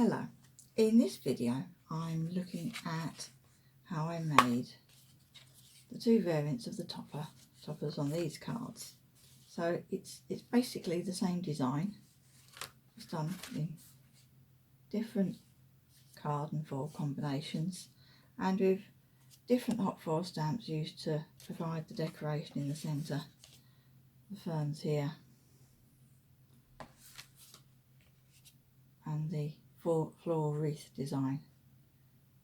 Hello, in this video I'm looking at how I made the two variants of the toppers on these cards. So it's basically the same design, it's done in different card and foil combinations and with different hot foil stamps used to provide the decoration in the centre. The ferns here and the floral wreath design.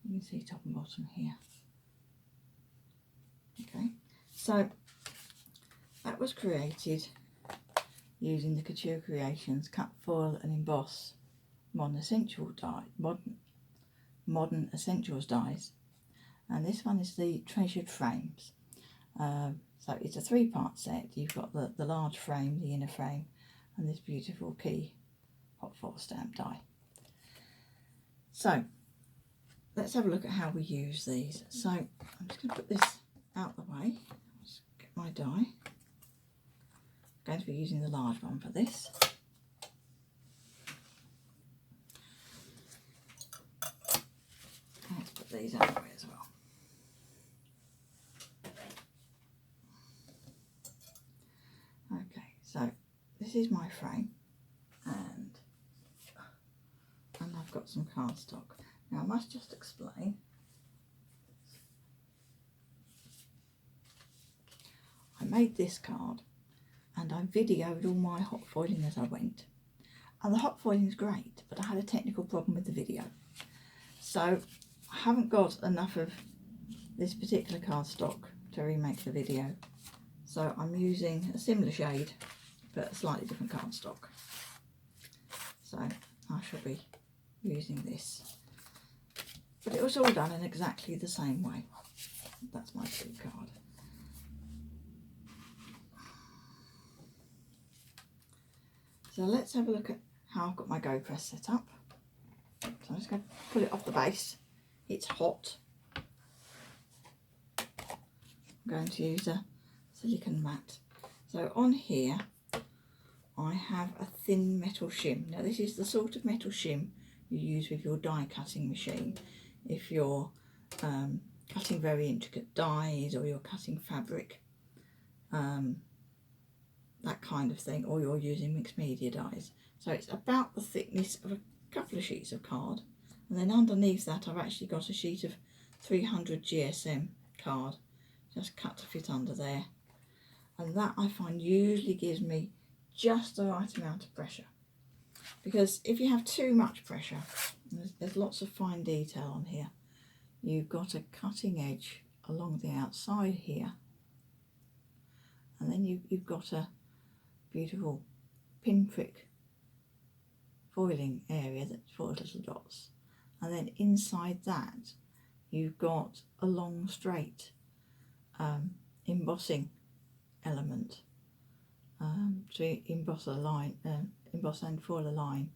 You can see top and bottom here. Okay, so that was created using the Couture Creations cut foil and emboss modern essentials dies, and this one is the treasured frames. So it's a three-part set. You've got the large frame, the inner frame, and this beautiful key hot foil stamp die. So let's have a look at how we use these. So I'm just going to put this out the way. Let's get my die. I'm going to be using the large one for this. Let's put these out the way as well. Okay, so this is my frame and I've got some cardstock. Now I must just explain. I made this card and I videoed all my hot foiling as I went. And the hot foiling is great, but I had a technical problem with the video. So I haven't got enough of this particular cardstock to remake the video. So I'm using a similar shade, but a slightly different cardstock. So I shall be using this. But it was all done in exactly the same way. That's my blue card. So let's have a look at how I've got my Go Press set up. So I'm just going to pull it off the base. It's hot. I'm going to use a silicone mat. So on here I have a thin metal shim. Now this is the sort of metal shim you use with your die cutting machine if you're cutting very intricate dies or you're cutting fabric, that kind of thing, or you're using mixed media dies. So it's about the thickness of a couple of sheets of card, and then underneath that I've actually got a sheet of 300 GSM card just cut to fit under there, and that I find usually gives me just the right amount of pressure, because if you have too much pressure, there's lots of fine detail on here. You've got a cutting edge along the outside here, and then you've got a beautiful pinprick foiling area that's 4 little dots, and then inside that you've got a long straight embossing element to emboss a line, emboss and foil a line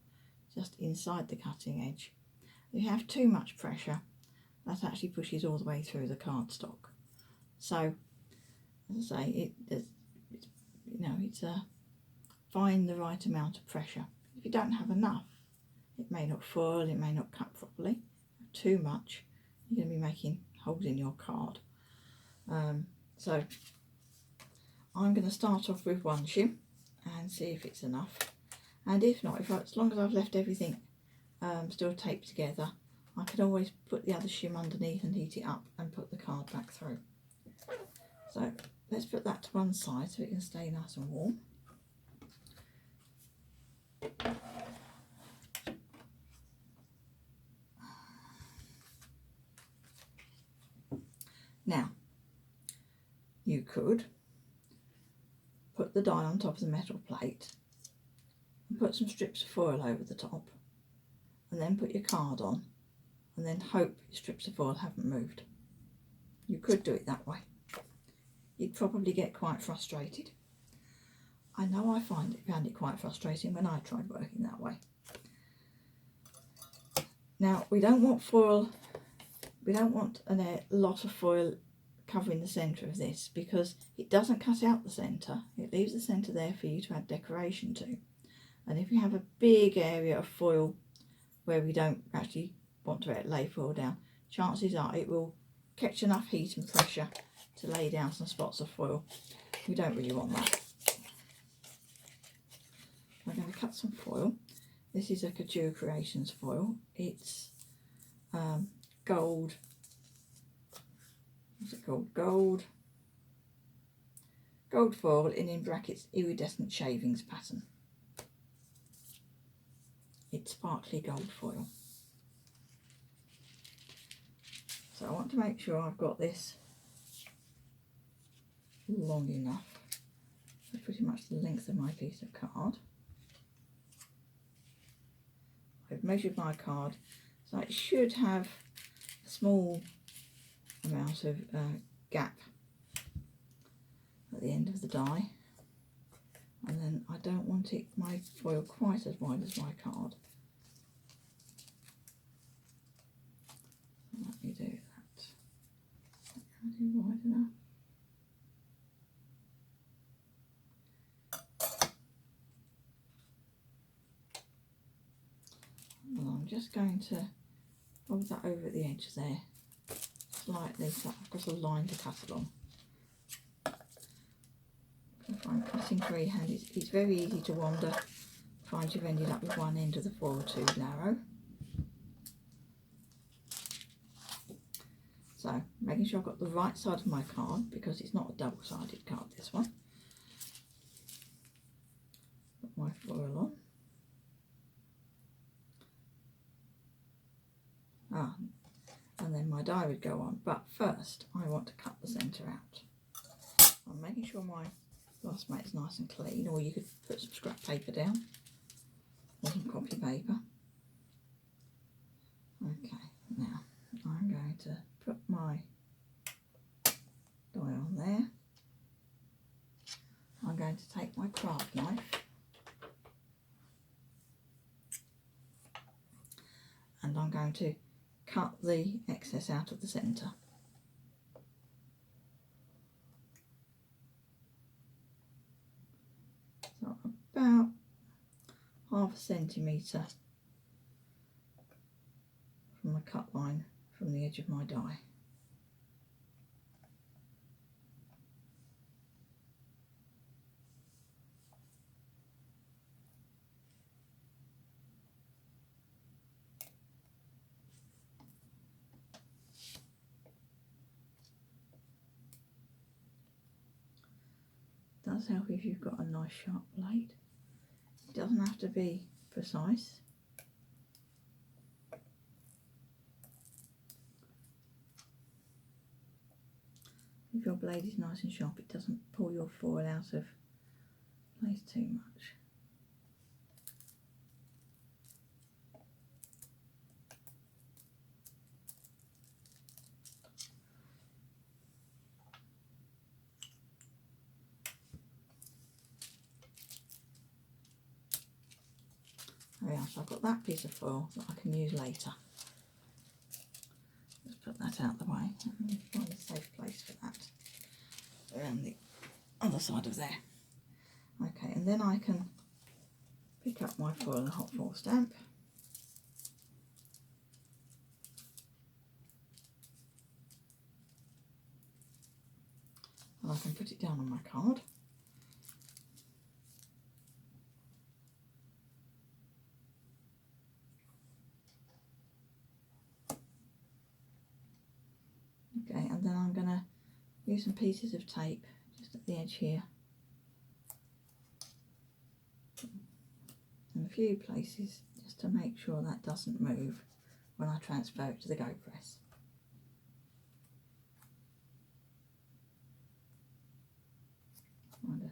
just inside the cutting edge. If you have too much pressure, that actually pushes all the way through the cardstock. So as I say, it's find the right amount of pressure. If you don't have enough, it may not foil, it may not cut properly. Too much, you're going to be making holes in your card. So I'm going to start off with one shim and see if it's enough. And if not, as long as I've left everything still taped together, I can always put the other shim underneath and heat it up and put the card back through. So let's put that to one side so it can stay nice and warm. Now, you could put the die on top of the metal plate and put some strips of foil over the top, and then put your card on, and then hope your strips of foil haven't moved. You could do it that way. You'd probably get quite frustrated. I know I found it quite frustrating when I tried working that way. Now we don't want foil, we don't want a lot of foil covering the centre of this, because it doesn't cut out the centre, it leaves the centre there for you to add decoration to. And if you have a big area of foil where we don't actually want to lay foil down, chances are it will catch enough heat and pressure to lay down some spots of foil. We don't really want that. I'm going to cut some foil. This is a Couture Creations foil. It's gold, what's it called? Gold foil in brackets iridescent shavings pattern. It's sparkly gold foil. So I want to make sure I've got this long enough. That's pretty much the length of my piece of card. I've measured my card, so it should have a small amount of gap at the end of the die, and then I don't want my foil quite as wide as my card. Let me do that. I'll do wide enough. And I'm just going to fold that over at the edge there slightly, so I've got a line to cut along. If I'm cutting freehand, it's very easy to wander, find you've ended up with one end of the foil too narrow. So making sure I've got the right side of my card, because it's not a double-sided card, this one. Put my foil on. And then my die would go on, but first I want to cut the centre out. I'm making sure my glass mate's nice and clean, or you could put some scrap paper down or some copy paper. Okay, now I'm going to put my die on there. I'm going to take my craft knife and I'm going to cut the excess out of the centre. So about half a centimetre from the cut line from the edge of my die. Does help if you've got a nice sharp blade. It doesn't have to be precise. If your blade is nice and sharp, it doesn't pull your foil out of place too much. There we are, so I've got that piece of foil that I can use later. Let's put that out the way. Let me find a safe place for that. Around the other side of there. Okay, and then I can pick up my foil and hot foil stamp. And I can put it down on my card. Okay, and then I'm going to use some pieces of tape just at the edge here, in a few places, just to make sure that doesn't move when I transfer it to the go press. Find a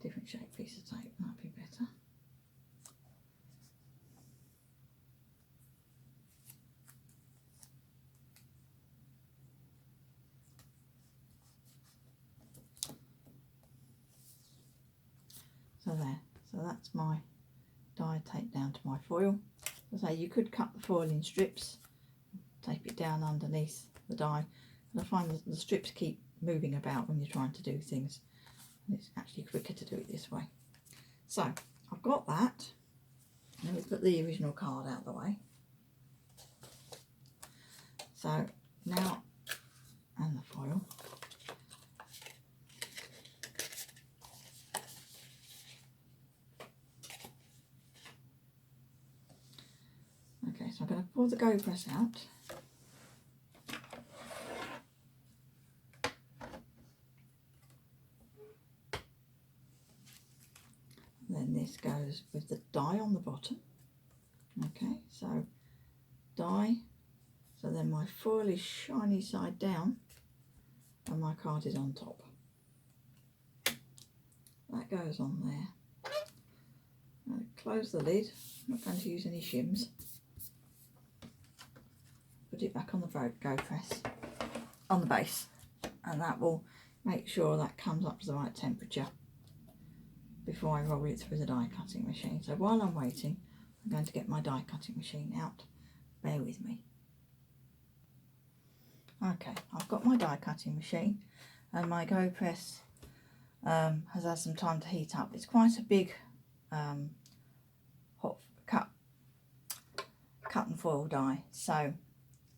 different shaped piece of tape, that'd be better. So there, so that's my die taped down to my foil. As I say, you could cut the foil in strips, tape it down underneath the die, but I find that the strips keep moving about when you're trying to do things, and it's actually quicker to do it this way. So I've got that. Let me put the original card out of the way. So now, and the foil. Okay, so I'm going to pull the Go Press out. Then this goes with the die on the bottom. Okay, so die, so then my foil is shiny side down and my card is on top. That goes on there. Now close the lid, I'm not going to use any shims. Put it back on the Go Press, on the base, and that will make sure that comes up to the right temperature before I roll it through the die cutting machine. So while I'm waiting, I'm going to get my die cutting machine out. Bear with me. Okay, I've got my die cutting machine and my Go Press has had some time to heat up. It's quite a big hot cut and foil die, so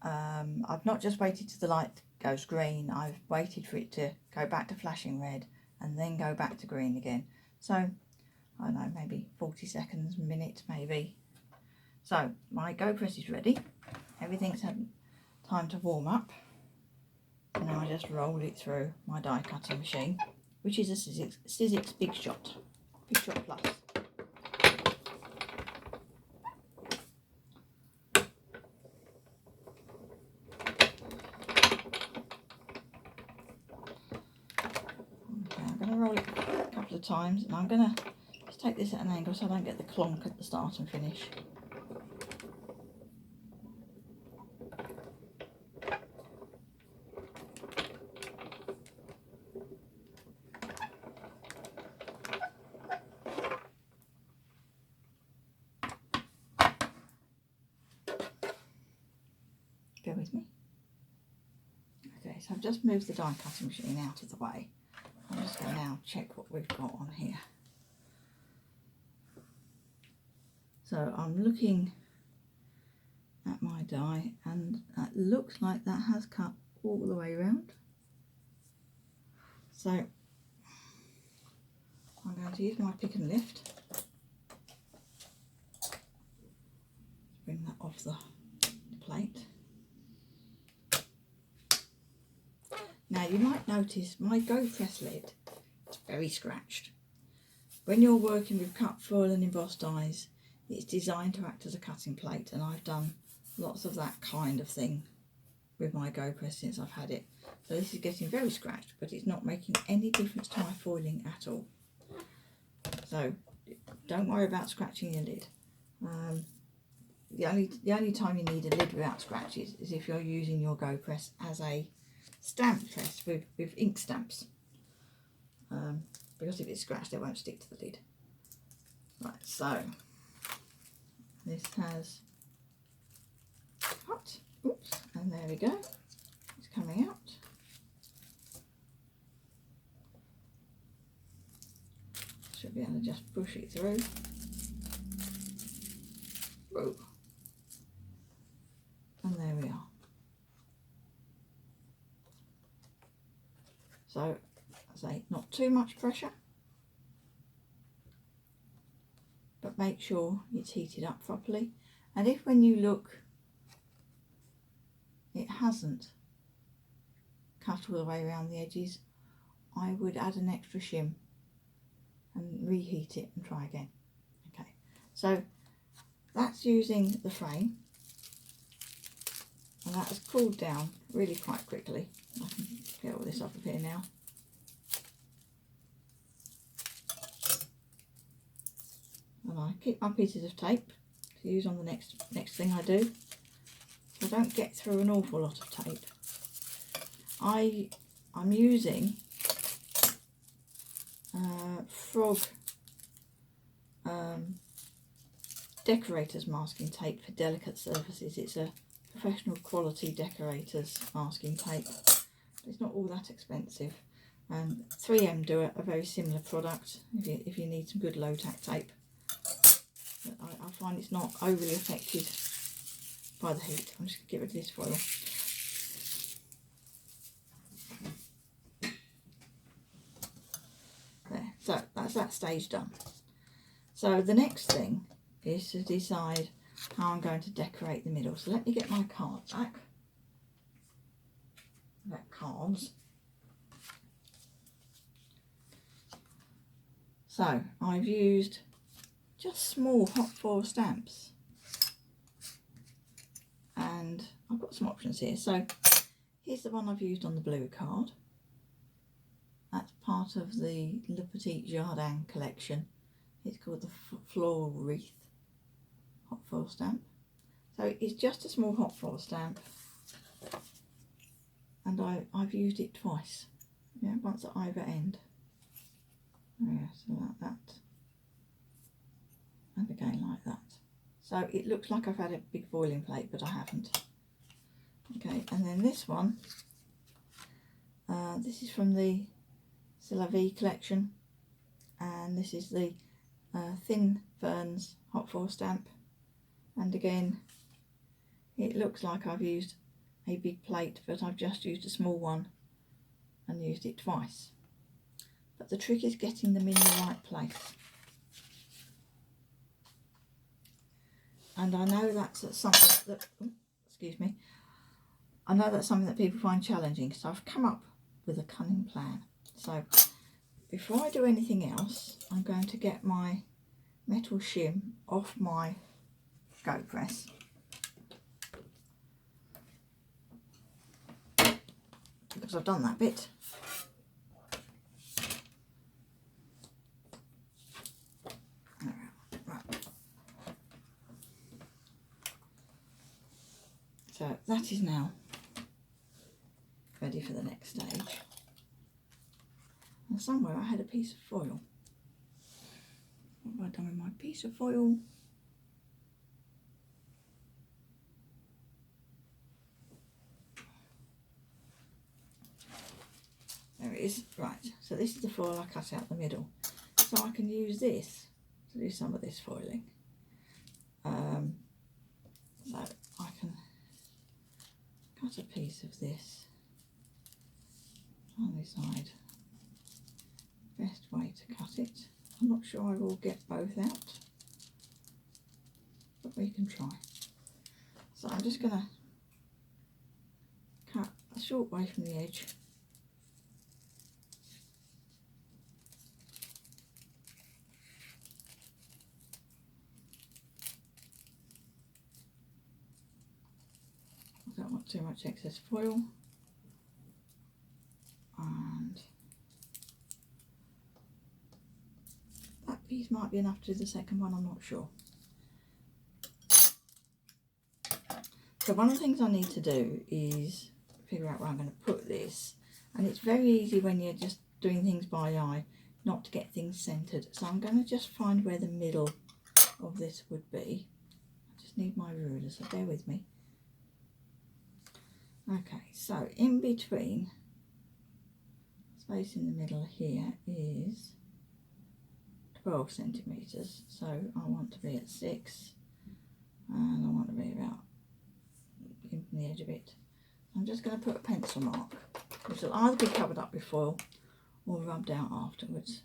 I've not just waited till the light goes green, I've waited for it to go back to flashing red and then go back to green again. So, I don't know, maybe 40 seconds, a minute maybe. So, my Go Press is ready. Everything's had time to warm up. And now I just roll it through my die cutting machine, which is a Sizzix Big Shot Plus. Roll it a couple of times, and I'm going to just take this at an angle so I don't get the clonk at the start and finish. Bear with me. Okay, so I've just moved the die cutting machine out of the way. I'm just going to now check what we've got on here. So I'm looking at my die and that looks like that has cut all the way around. So I'm going to use my pick and lift. Bring that off the plate. Now you might notice my Go Press lid is very scratched. When you're working with cut foil and embossed dies, it's designed to act as a cutting plate, and I've done lots of that kind of thing with my Go Press since I've had it. So this is getting very scratched, but it's not making any difference to my foiling at all. So don't worry about scratching your lid. The only time you need a lid without scratches is if you're using your Go Press as a stamp press with ink stamps, because if it's scratched it won't stick to the lid. Right, so this has cut, oops, and there we go, it's coming out. Should be able to just push it through. Whoa. And there we are. So, as I say, not too much pressure, but make sure it's heated up properly. And if when you look, it hasn't cut all the way around the edges, I would add an extra shim and reheat it and try again. Okay, so that's using the frame, and that has cooled down really quite quickly. I can get all this off of here now. And I keep my pieces of tape to use on the next thing I do, so I don't get through an awful lot of tape. I'm using Frog decorators masking tape for delicate surfaces. It's a professional quality decorators masking tape. It's not all that expensive. 3M do a very similar product if you need some good low tack tape. But I find it's not overly affected by the heat. I'm just going to get rid of this foil. There, so that's that stage done. So the next thing is to decide how I'm going to decorate the middle. So let me get my card back. That cards. So I've used just small hot foil stamps, and I've got some options here. So here's the one I've used on the blue card. That's part of the Le Petit Jardin collection. It's called the Floral Wreath hot foil stamp. So it's just a small hot foil stamp, and I've used it twice. Yeah, once at either end. Yeah, so like that, and again like that. So it looks like I've had a big foiling plate, but I haven't. Okay, and then this one, this is from the C'est La Vie collection, and this is the Thin Ferns hot foil stamp, and again it looks like I've used a big plate, but I've just used a small one and used it twice. But the trick is getting them in the right place. And I know that's something that, excuse me, I know that's something that people find challenging, so I've come up with a cunning plan. So before I do anything else, I'm going to get my metal shim off my go press. Because I've done that bit. So that is now ready for the next stage. And somewhere I had a piece of foil. What have I done with my piece of foil? There it is. Right, so this is the foil I cut out the middle. So I can use this to do some of this foiling. So I can cut a piece of this on this side. Best way to cut it. I'm not sure I will get both out, but we can try. So I'm just going to cut a short way from the edge. I don't want too much excess foil. And that piece might be enough to do the second one, I'm not sure. So one of the things I need to do is figure out where I'm going to put this, and it's very easy when you're just doing things by eye not to get things centered. So I'm going to just find where the middle of this would be. I just need my ruler, so bear with me. Okay, so in between, space in the middle here is 12 centimetres, so I want to be at 6, and I want to be about in the edge of it. I'm just going to put a pencil mark, which will either be covered up with foil or rubbed out afterwards,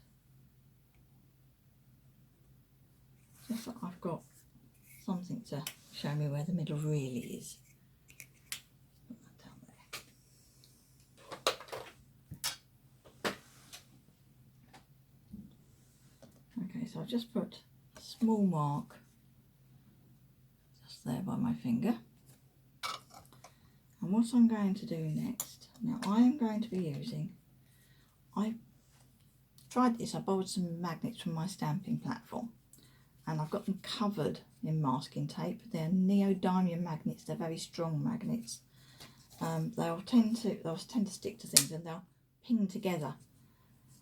just that I've got something to show me where the middle really is. Put that down there. Okay, so I've just put a small mark just there by my finger. And what I'm going to do next, now I am going to be using, I tried this, I borrowed some magnets from my stamping platform, and I've got them covered in masking tape. They're neodymium magnets, they're very strong magnets. They'll tend to stick to things, and they'll ping together.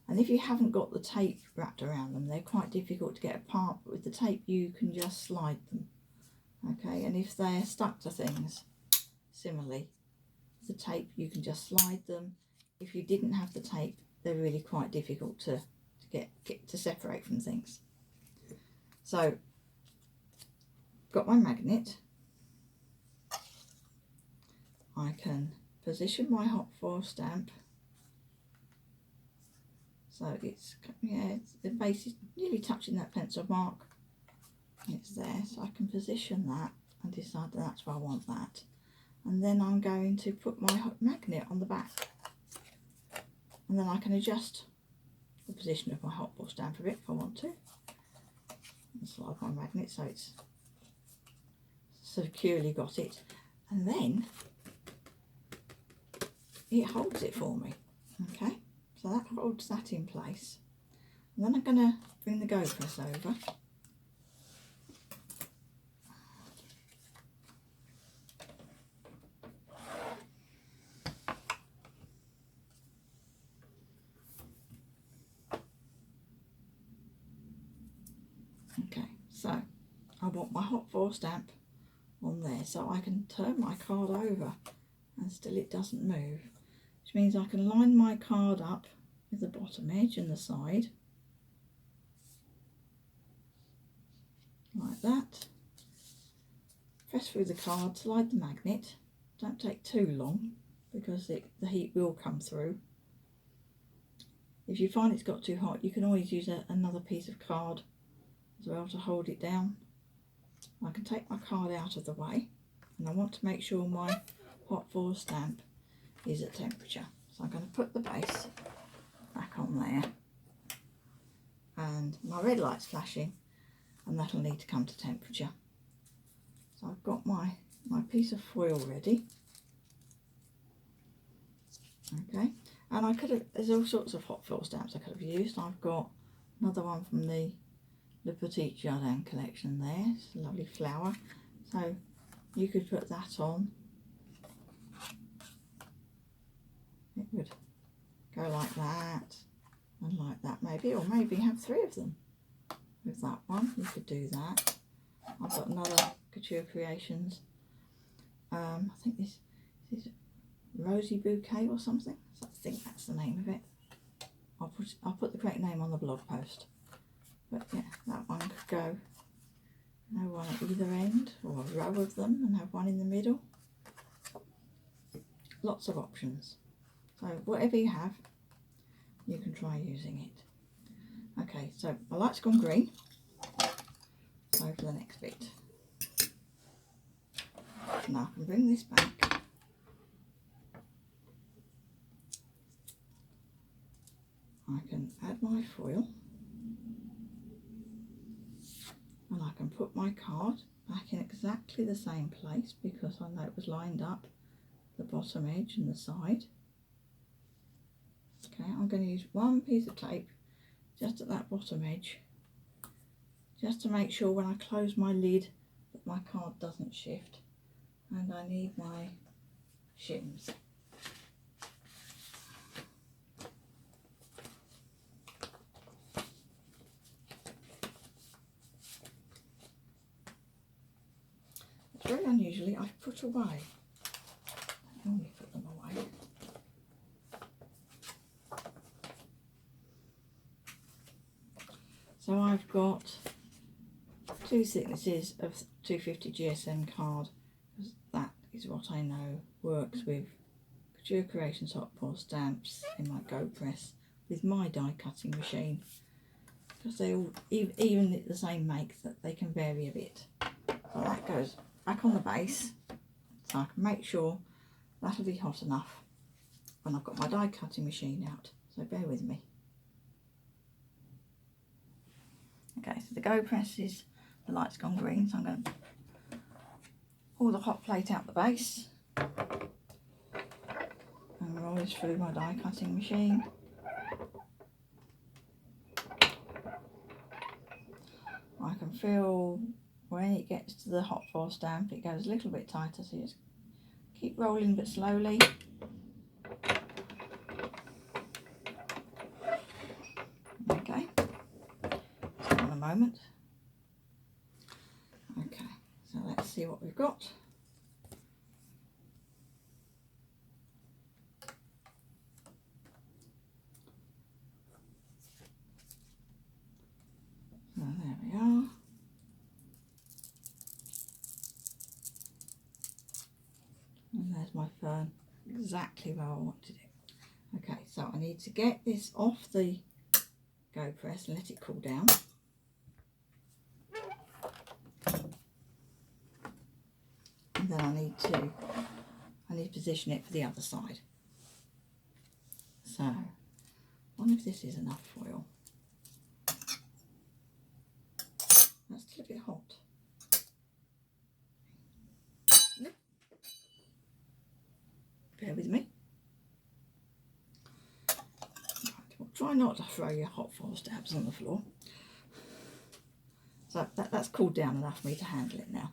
And if you haven't got the tape wrapped around them, they're quite difficult to get apart, but with the tape you can just slide them. Okay, and if they're stuck to things, similarly, the tape you can just slide them. If you didn't have the tape, they're really quite difficult to get to separate from things. So got my magnet, I can position my hot foil stamp so it's, yeah, the base is nearly touching that pencil mark. It's there, so I can position that and decide that that's where I want that. And then I'm going to put my magnet on the back, and then I can adjust the position of my hot foil stamp a bit if I want to. And slide my magnet so it's securely got it, and then it holds it for me. Okay, so that holds that in place. And then I'm going to bring the go press over. Okay, so I want my hot foil stamp on there so I can turn my card over and still it doesn't move, which means I can line my card up with the bottom edge and the side like that. Press through the card, slide the magnet. Don't take too long because the heat will come through. If you find it's got too hot, you can always use another piece of card as well to hold it down. I can take my card out of the way, and I want to make sure my hot foil stamp is at temperature. So I'm going to put the base back on there, and my red light's flashing, and that'll need to come to temperature. So I've got my piece of foil ready. Okay, and I could have, there's all sorts of hot foil stamps I could have used. I've got another one from the Petite Jardin collection there. It's a lovely flower, so you could put that on. It would go like that and like that maybe, or maybe have 3 of them with that one. You could do that. I've got another Couture Creations, I think this is Rosy Bouquet or something. I think that's the name of it. I'll put the correct name on the blog post. But yeah, that one could go, one at either end, or a row of them and have one in the middle. Lots of options. So whatever you have, you can try using it. Okay, so my light's gone green. So for the next bit. Now I can bring this back. I can add my foil. And I can put my card back in exactly the same place because I know it was lined up the bottom edge and the side. Okay, I'm going to use one piece of tape just at that bottom edge, just to make sure when I close my lid that my card doesn't shift. And I need my shims. It's very unusually I've put away. I normally put them away. So I've got 2 thicknesses of 250 GSM card, because that is what I know works with Couture Creations hot foil stamps in my Go Press with my die cutting machine, because they all, even the same make, that they can vary a bit. So that goes back on the base, so I can make sure that'll be hot enough when I've got my die cutting machine out, so bear with me. Okay, so the Go Press is, the light's gone green, so I'm going to pull the hot plate out the base and roll this through my die cutting machine. I can feel when it gets to the hot foil stamp it goes a little bit tighter, so you just keep rolling but slowly. Okay, just in a moment. Okay, so let's see what we've got. So there we are. And there's my fern, exactly where I wanted it. Okay, so I need to get this off the go press and let it cool down. And then I need to position it for the other side. So, I wonder if this is enough foil. That's still a bit hot. Bear with me. Right, well, try not to throw your hot foil stabs on the floor. So that's cooled down enough for me to handle it now.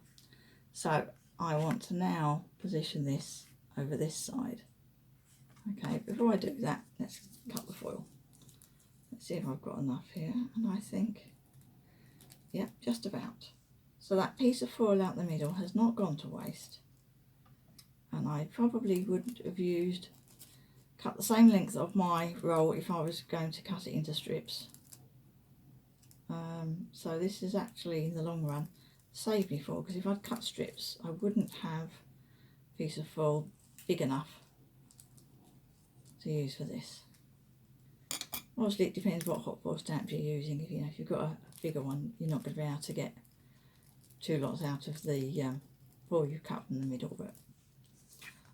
So I want to now position this over this side. Okay, before I do that, let's cut the foil. Let's see if I've got enough here, and I think, yeah, just about. So that piece of foil out the middle has not gone to waste. And I probably would have cut the same length of my roll if I was going to cut it into strips. So this is actually, in the long run, saved me for, because if I'd cut strips, I wouldn't have a piece of foil big enough to use for this. Obviously, it depends what hot foil stamp you're using. If you've got a bigger one, you're not going to be able to get two lots out of the foil you've cut in the middle. But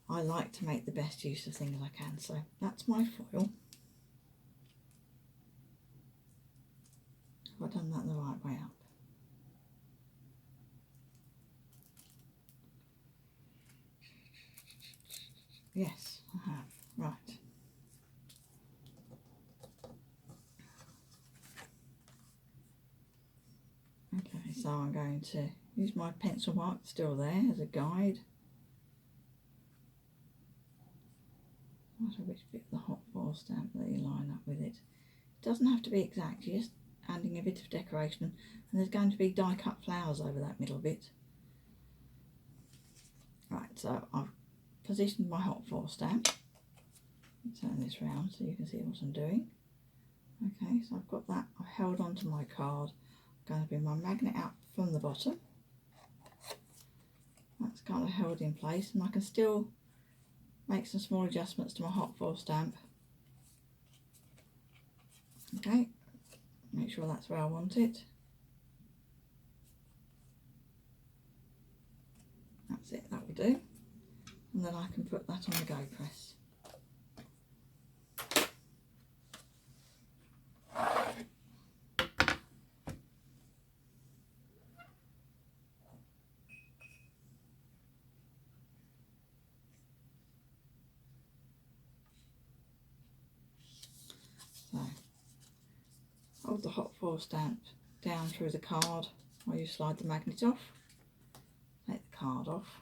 I like to make the best use of things I can. So that's my foil. Have I done that the right way up? Yes, I have. Right. Okay, so I'm going to use my pencil mark still there as a guide. No matter which bit of the hot foil stamp that you line up with it. It doesn't have to be exact, you're just adding a bit of decoration, and there's going to be die cut flowers over that middle bit. Right, so I've positioned my hot foil stamp. Turn this round so you can see what I'm doing. Okay, so I've got that. I've held onto my card. I'm going to bring my magnet out from the bottom. That's kind of held in place, and I can still make some small adjustments to my hot foil stamp. Okay, make sure that's where I want it. That's it, that will do. And then I can put that on the go press. So, hold the hot foil stamp down through the card while you slide the magnet off. Take the card off.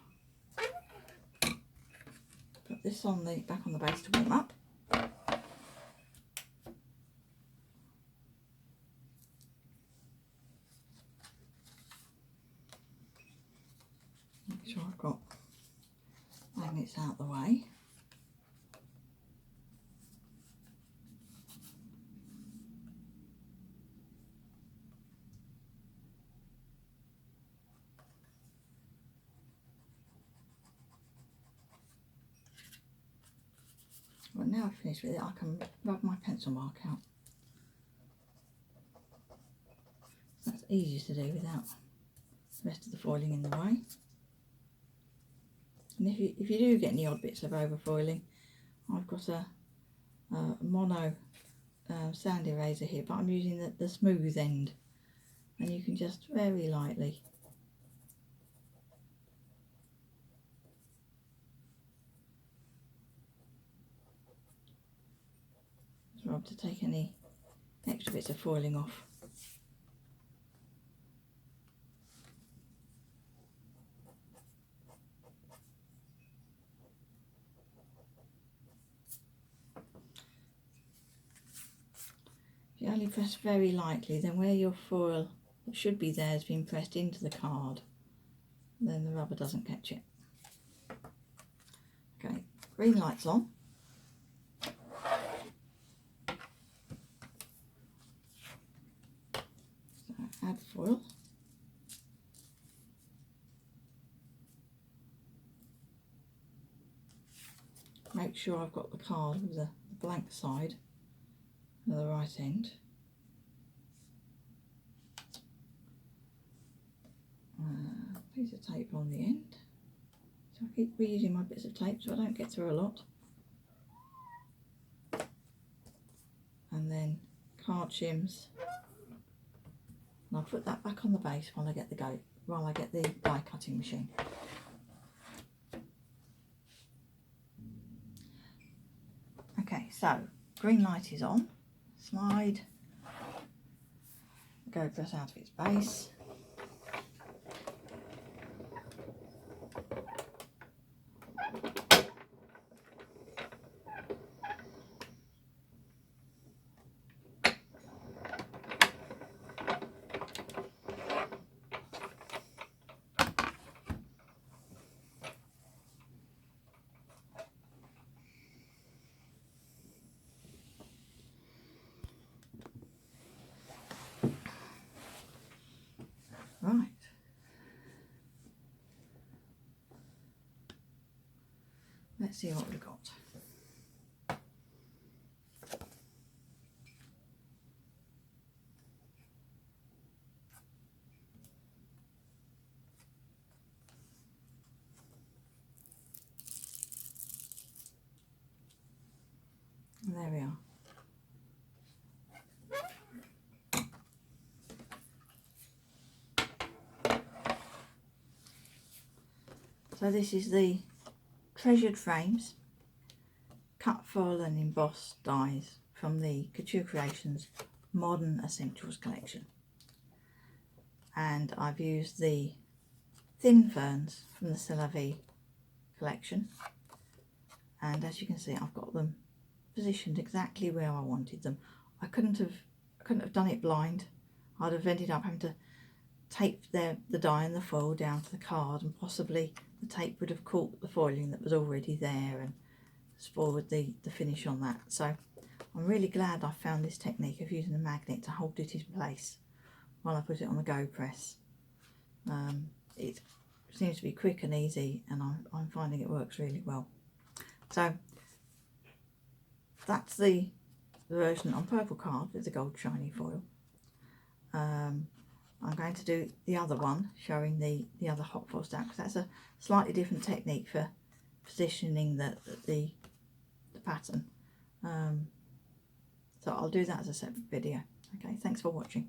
Put this on the back on the base to warm up. Make sure I've got magnets out the way. Well, now I've finished with it, I can rub my pencil mark out. That's easier to do without the rest of the foiling in the way. And if you do get any odd bits of over foiling, I've got a mono sand eraser here, but I'm using the smooth end, and you can just very lightly rub to take any extra bits of foiling off. If you only press very lightly, then where your foil that should be there has been pressed into the card, then the rubber doesn't catch it. Okay, green light's on. So add foil. make sure I've got the card with the blank side at the right end. Piece of tape on the end. So I keep reusing my bits of tape so I don't get through a lot. And then card shims. And I'll put that back on the base while I get the die cutting machine. Okay, so green light is on. Slide the go press out of its base. Right. Let's see what we've got. And there we are. So this is the treasured frames, cut foil and embossed dies from the Couture Creations Modern Essentials collection. And I've used the thin ferns from the C'est La Vie collection. And as you can see, I've got them positioned exactly where I wanted them. I couldn't have done it blind. I'd have ended up having to tape the die and the foil down to the card, and possibly the tape would have caught the foiling that was already there and spoiled the finish on that. So I'm really glad I found this technique of using a magnet to hold it in place while I put it on the go press. It seems to be quick and easy, and I'm finding it works really well. So that's the version on purple card with the gold shiny foil. I'm going to do the other one showing the other hot foil stamp, because that's a slightly different technique for positioning the pattern. So I'll do that as a separate video. Okay, thanks for watching.